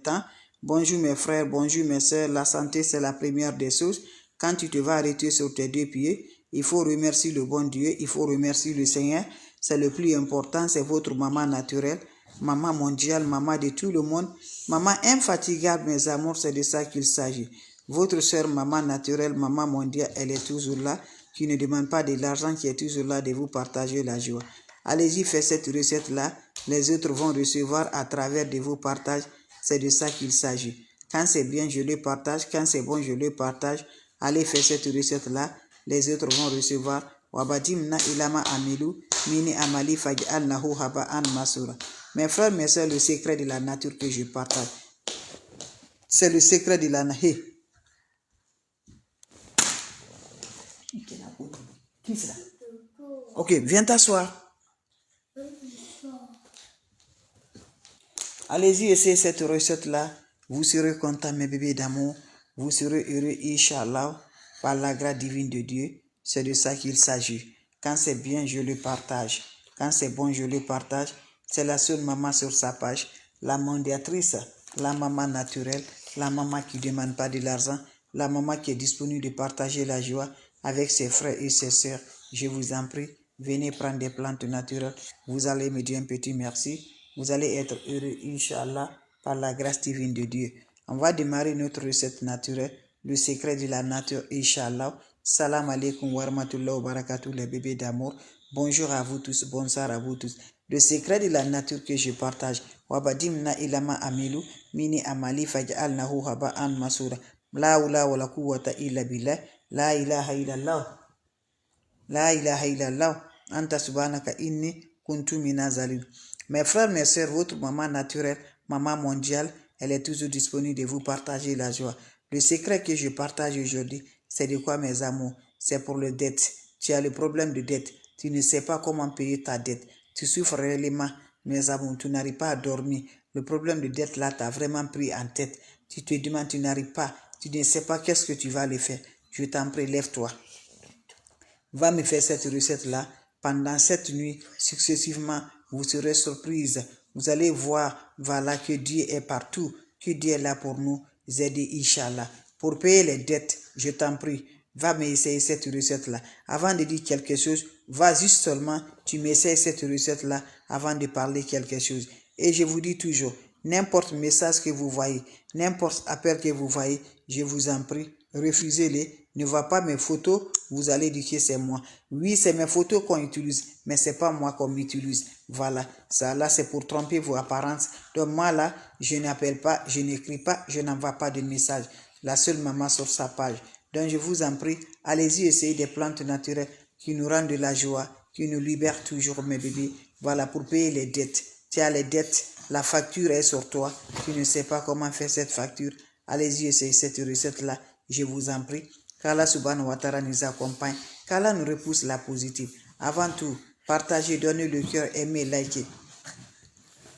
temps. Bonjour mes frères, bonjour mes soeurs. La santé, c'est la première des choses. Quand tu te vas arrêter sur tes deux pieds, il faut remercier le bon Dieu, il faut remercier le Seigneur. C'est le plus important, c'est votre maman naturelle, maman mondiale, maman de tout le monde. Maman infatigable, mes amours, c'est de ça qu'il s'agit. Votre soeur, maman naturelle, maman mondiale, elle est toujours là, qui ne demande pas de l'argent, qui est toujours là de vous partager la joie. Allez-y, faites cette recette-là. Les autres vont recevoir à travers de vos partages. C'est de ça qu'il s'agit. Quand c'est bien, je le partage. Quand c'est bon, je le partage. Allez faire cette recette-là. Les autres vont recevoir. Wabadimna ilama amilu mini amali faj'al nahu haba an masura. Mes frères, mes soeurs, le secret de la nature que je partage. C'est le secret de la nature. Qui c'est là? Ok, viens t'asseoir. Allez-y, essayez cette recette-là. Vous serez contents, mes bébés d'amour. Vous serez heureux, Inch'Allah, par la grâce divine de Dieu. C'est de ça qu'il s'agit. Quand c'est bien, je le partage. Quand c'est bon, je le partage. C'est la seule maman sur sa page. La mondiatrice, la maman naturelle, la maman qui ne demande pas de l'argent, la maman qui est disponible de partager la joie avec ses frères et ses sœurs. Je vous en prie, venez prendre des plantes naturelles. Vous allez me dire un petit merci. Vous allez être heureux, Inch'Allah, par la grâce divine de Dieu. On va démarrer notre recette naturelle, le secret de la nature, Inch'Allah. Salam alaikum wa rahmatullahi wa barakatuh, les bébés d'amour. Bonjour à vous tous, bonsoir à vous tous. Le secret de la nature que je partage. Wabadimna ilama amilu, mini amali faj'al nahu haba an masura. La hawla wa la quwwata illa billah. La ilaha illallah. La ilaha illallah. Anta subhanaka inni kuntu minazalin. Mes frères, mes soeurs, votre maman naturelle, maman mondiale, elle est toujours disponible de vous partager la joie. Le secret que je partage aujourd'hui, c'est de quoi, mes amours? C'est pour le dette. Tu as le problème de dette. Tu ne sais pas comment payer ta dette. Tu souffres réellement, mes amours. Tu n'arrives pas à dormir. Le problème de dette là t'a vraiment pris en tête. Tu te demandes, tu n'arrives pas. Tu ne sais pas qu'est-ce que tu vas aller faire. Je t'en prie, lève-toi. Va me faire cette recette-là. Pendant cette nuit, successivement, vous serez surprise. Vous allez voir, voilà, que Dieu est partout, que Dieu est là pour nous aider, Inch'Allah. Pour payer les dettes, je t'en prie, va m'essayer cette recette-là. Avant de dire quelque chose, va juste seulement, tu m'essayes cette recette-là avant de parler quelque chose. Et je vous dis toujours, n'importe message que vous voyez, n'importe appel que vous voyez, je vous en prie, refusez-les. Ne voyez pas mes photos, vous allez dire que c'est moi. Oui, c'est mes photos qu'on utilise, mais c'est pas moi qu'on utilise. Voilà, ça là c'est pour tromper vos apparences. Donc moi là, je n'appelle pas, je n'écris pas, je n'envoie pas de message. La seule maman sur sa page. Donc je vous en prie, allez-y essayer des plantes naturelles qui nous rendent de la joie, qui nous libèrent toujours, mes bébés. Voilà, pour payer les dettes. Tu as les dettes, la facture est sur toi. Tu ne sais pas comment faire cette facture. Allez-y essayer cette recette-là, je vous en prie. Qu'Allah subhanahu wa ta'ala nous accompagne, qu'Allah nous repousse la positive. Avant tout, partagez, donnez le cœur, aimez, likez.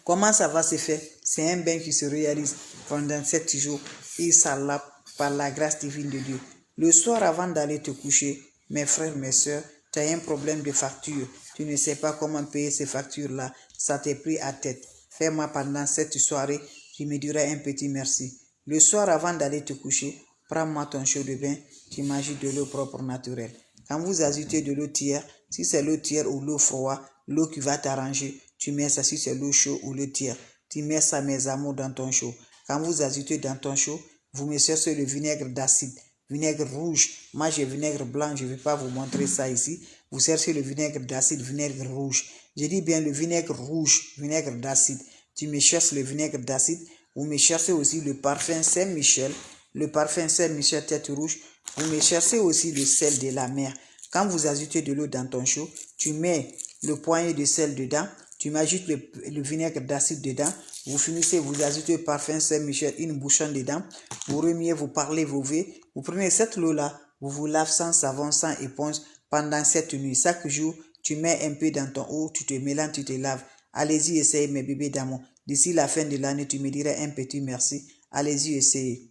Comment ça va se faire? C'est un bain qui se réalise pendant 7 jours, Inch'Allah, par la grâce divine de Dieu. Le soir avant d'aller te coucher, mes frères, mes soeurs, tu as un problème de facture. Tu ne sais pas comment payer ces factures-là. Ça t'est pris à tête. Fais-moi pendant cette soirée, tu me diras un petit merci. Le soir avant d'aller te coucher, prends-moi ton chaud de bain, tu m'ajoutes de l'eau propre naturelle. Quand vous ajoutez de l'eau tiers, si c'est l'eau tiers ou l'eau froide, l'eau qui va t'arranger, tu mets ça si c'est l'eau chaude ou l'eau tiers. Tu mets ça, mes amours, dans ton chaud. Quand vous ajoutez dans ton chaud, vous me cherchez le vinaigre d'acide, vinaigre rouge. Moi, j'ai vinaigre blanc, je ne vais pas vous montrer ça ici. Vous cherchez le vinaigre d'acide, vinaigre rouge. Je dis bien le vinaigre rouge, vinaigre d'acide. Tu me cherches le vinaigre d'acide. Vous me cherchez aussi le parfum Saint-Michel, le parfum Saint-Michel tête rouge. Vous me cherchez aussi le sel de la mer. Quand vous ajoutez de l'eau dans ton chaud, tu mets le poignet de sel dedans, tu m'ajoutes le vinaigre d'acide dedans, vous finissez, vous ajoutez le parfum Saint-Michel, une bouchon dedans, vous remuez, vous parlez, vous vez, vous prenez cette eau-là, vous vous lavez sans savon, sans éponge pendant cette nuit. Chaque jour, tu mets un peu dans ton eau, tu te mélanges, tu te laves. Allez-y, essayez, mes bébés d'amour. D'ici la fin de l'année, tu me dirais un petit merci. Allez-y, essayez.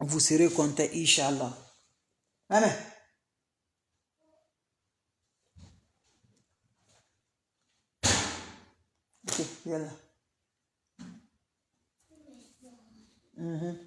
Vous serez content, Inch'Allah. Amen. Ok, viens là. Mhm.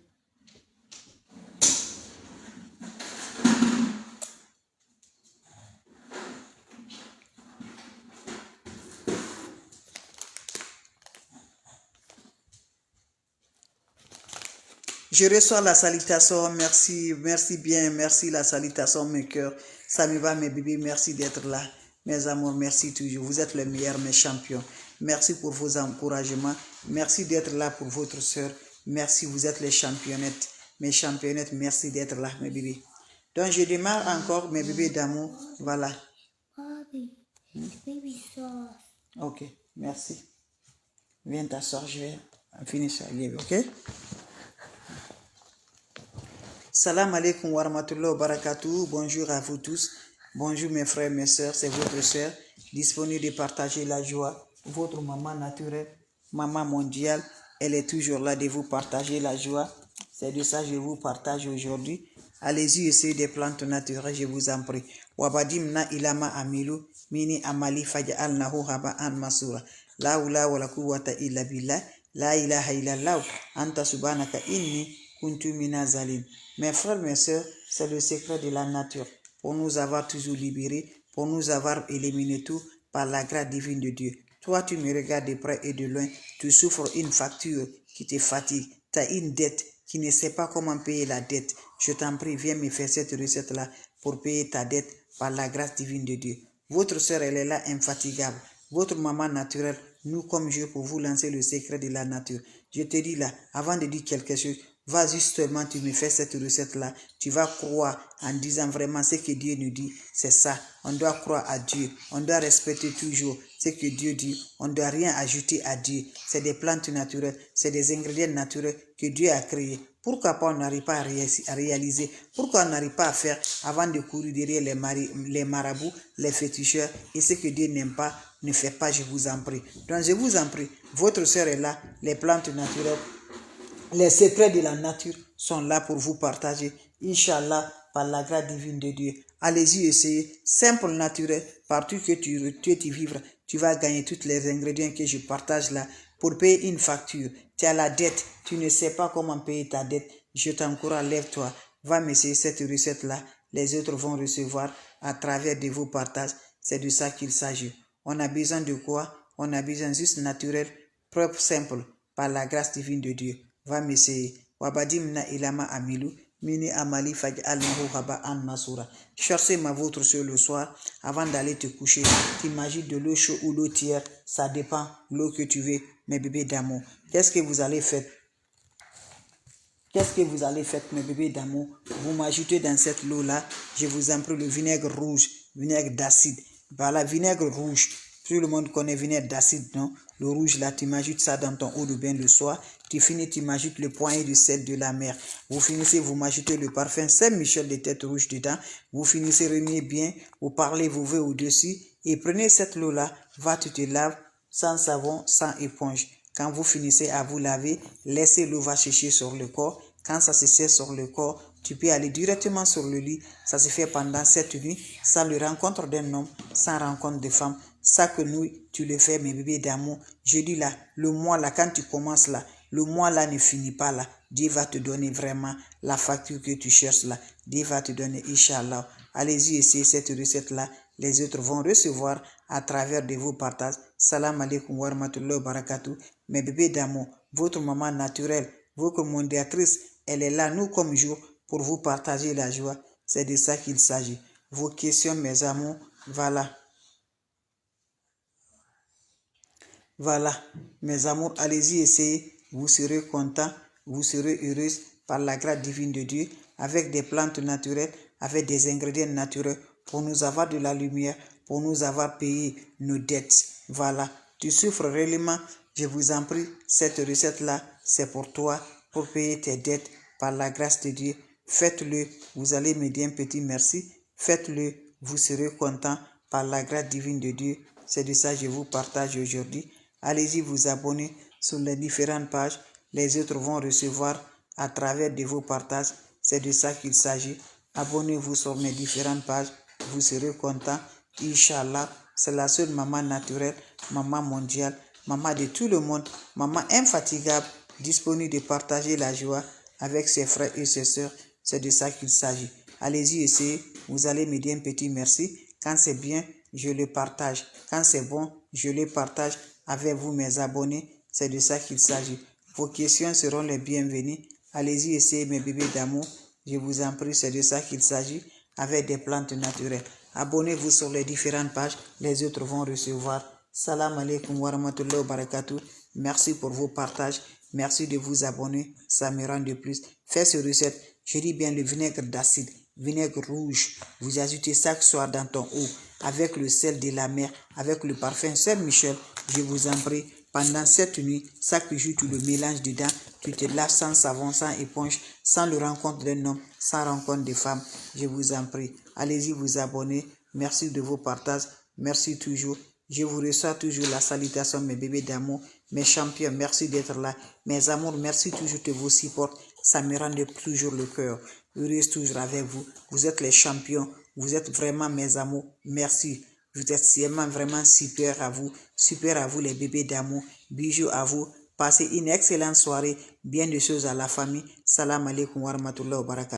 Je reçois la salutation, merci, merci bien, merci la salutation, mes cœurs. Ça me va, mes bébés, merci d'être là. Mes amours, merci toujours. Vous êtes les meilleurs, mes champions. Merci pour vos encouragements. Merci d'être là pour votre soeur. Merci, vous êtes les championnettes. Mes championnettes, merci d'être là, mes bébés. Donc, je démarre encore, mes bébés d'amour. Voilà. Ok, merci. Viens t'asseoir, je vais finir ça, ok? Salam alaikum wa rahmatullahi wa barakatuh. Bonjour à vous tous. Bonjour mes frères, mes sœurs. C'est votre sœur disponible de partager la joie. Votre maman naturelle, maman mondiale, elle est toujours là de vous partager la joie. C'est de ça que je vous partage aujourd'hui. Allez-y, essayez des plantes naturelles, je vous en prie. Wabadim na ilama amilu, mini amali faja al nahu haba an masura. La ula wala quwwata illa billah. La ilaha illallah. Anta subhanaka inni kuntu minazalim. Mes frères, mes sœurs, c'est le secret de la nature. Pour nous avoir toujours libérés, pour nous avoir éliminés tout par la grâce divine de Dieu. Toi, tu me regardes de près et de loin, tu souffres une facture qui te fatigue. Tu as une dette qui ne sait pas comment payer la dette. Je t'en prie, viens me faire cette recette-là pour payer ta dette par la grâce divine de Dieu. Votre sœur, elle est là infatigable. Votre maman naturelle, nous comme Dieu, pour vous lancer le secret de la nature. Je te dis là, avant de dire quelque chose, vas justement, tu me fais cette recette-là. Tu vas croire en disant vraiment ce que Dieu nous dit. C'est ça. On doit croire à Dieu. On doit respecter toujours ce que Dieu dit. On ne doit rien ajouter à Dieu. C'est des plantes naturelles. C'est des ingrédients naturels que Dieu a créés. Pourquoi pas on n'arrive pas à réaliser? Pourquoi on n'arrive pas à faire avant de courir derrière les marabouts, les féticheurs et ce que Dieu n'aime pas? Ne faites pas, je vous en prie. Donc je vous en prie, votre sœur est là, les plantes naturelles, les secrets de la nature sont là pour vous partager. Inch'Allah, par la grâce divine de Dieu. Allez-y, essayez. Simple, naturel. Partout que tu vivres, tu vas gagner tous les ingrédients que je partage là pour payer une facture. Tu as la dette. Tu ne sais pas comment payer ta dette. Je t'encourage, lève-toi. Va m'essayer cette recette-là. Les autres vont recevoir à travers de vos partages. C'est de ça qu'il s'agit. On a besoin de quoi? On a besoin juste naturel, propre, simple, par la grâce divine de Dieu. Va m'essayer. Wabadim na ilama amilu, mini amali faj al-nahu haba an masura. Cherchez ma vôtre sur le soir, avant d'aller te coucher. T'imagines de l'eau chaude ou l'eau tiède, ça dépend l'eau que tu veux, mes bébés d'amour. Qu'est-ce que vous allez faire? Qu'est-ce que vous allez faire, mes bébés d'amour? Vous m'ajoutez dans cette eau-là, je vous en prie, le vinaigre rouge, vinaigre d'acide. Voilà, vinaigre rouge. Tout le monde connaît vinaigre d'acide, non? Le rouge, là, tu m'ajoutes ça dans ton eau de bain le soir. Tu finis, tu m'ajoutes le poignet de sel de la mer. Vous finissez, vous m'ajoutez le parfum Saint-Michel de tête rouge dedans. Vous finissez, remuez bien. Vous parlez vos vœux au-dessus. Et prenez cette eau-là, va, tu te laves sans savon, sans éponge. Quand vous finissez à vous laver, laissez l'eau va sécher sur le corps. Quand ça se sert sur le corps, tu peux aller directement sur le lit. Ça se fait pendant 7 nuits, sans le rencontre d'un homme, sans rencontre de femme. Chaque nuit, tu le fais, mes bébés d'amour. Je dis là, le mois là, quand tu commences là, le mois là ne finit pas là. Dieu va te donner vraiment la facture que tu cherches là. Dieu va te donner, Inch'Allah. Allez-y, essayez cette recette-là. Les autres vont recevoir à travers de vos partages. Salam alaikum wa rahmatullahi wa barakatuh. Mes bébés d'amour, votre maman naturelle, votre mondiatrice, elle est là, nous comme jour, pour vous partager la joie. C'est de ça qu'il s'agit. Vos questions, mes amours, voilà. Voilà, mes amours, allez-y, essayez. Vous serez contents, vous serez heureuses par la grâce divine de Dieu, avec des plantes naturelles, avec des ingrédients naturels, pour nous avoir de la lumière, pour nous avoir payé nos dettes. Voilà, tu souffres réellement, je vous en prie, cette recette-là, c'est pour toi, pour payer tes dettes par la grâce de Dieu. Faites-le, vous allez me dire un petit merci. Faites-le, vous serez content par la grâce divine de Dieu. C'est de ça que je vous partage aujourd'hui. Allez-y vous abonner sur les différentes pages. Les autres vont recevoir à travers de vos partages. C'est de ça qu'il s'agit. Abonnez-vous sur mes différentes pages. Vous serez content. Inch'Allah, c'est la seule maman naturelle, maman mondiale, maman de tout le monde, maman infatigable, disponible de partager la joie avec ses frères et ses sœurs. C'est de ça qu'il s'agit. Allez-y, essayez. Vous allez me dire un petit merci. Quand c'est bien, je le partage. Quand c'est bon, je le partage avec vous, mes abonnés. C'est de ça qu'il s'agit. Vos questions seront les bienvenues. Allez-y, essayez, mes bébés d'amour. Je vous en prie, c'est de ça qu'il s'agit, avec des plantes naturelles. Abonnez-vous sur les différentes pages. Les autres vont recevoir. Salam alaikum wa rahmatullahi wa barakatuh. Merci pour vos partages. Merci de vous abonner. Ça me rend de plus. Faites cette recette. Je dis bien le vinaigre d'acide, vinaigre rouge. Vous ajoutez chaque soir dans ton eau avec le sel de la mer, avec le parfum Saint-Michel. Je vous en prie. Pendant cette nuit, chaque jour, tu le mélanges dedans. Tu te laves sans savon, sans éponge, sans le rencontre d'un homme, sans rencontre de femme. Je vous en prie. Allez-y vous abonner. Merci de vos partages. Merci toujours. Je vous reçois toujours la salutation, mes bébés d'amour, mes champions. Merci d'être là. Mes amours, merci toujours de vos supports. Ça me rend toujours le cœur. Je reste toujours avec vous. Vous êtes les champions. Vous êtes vraiment mes amours. Merci. Vous êtes vraiment super à vous les bébés d'amour. Bisous à vous. Passez une excellente soirée. Bien de choses à la famille. Salam alaikum wa rahmatullahi wa barakatuh.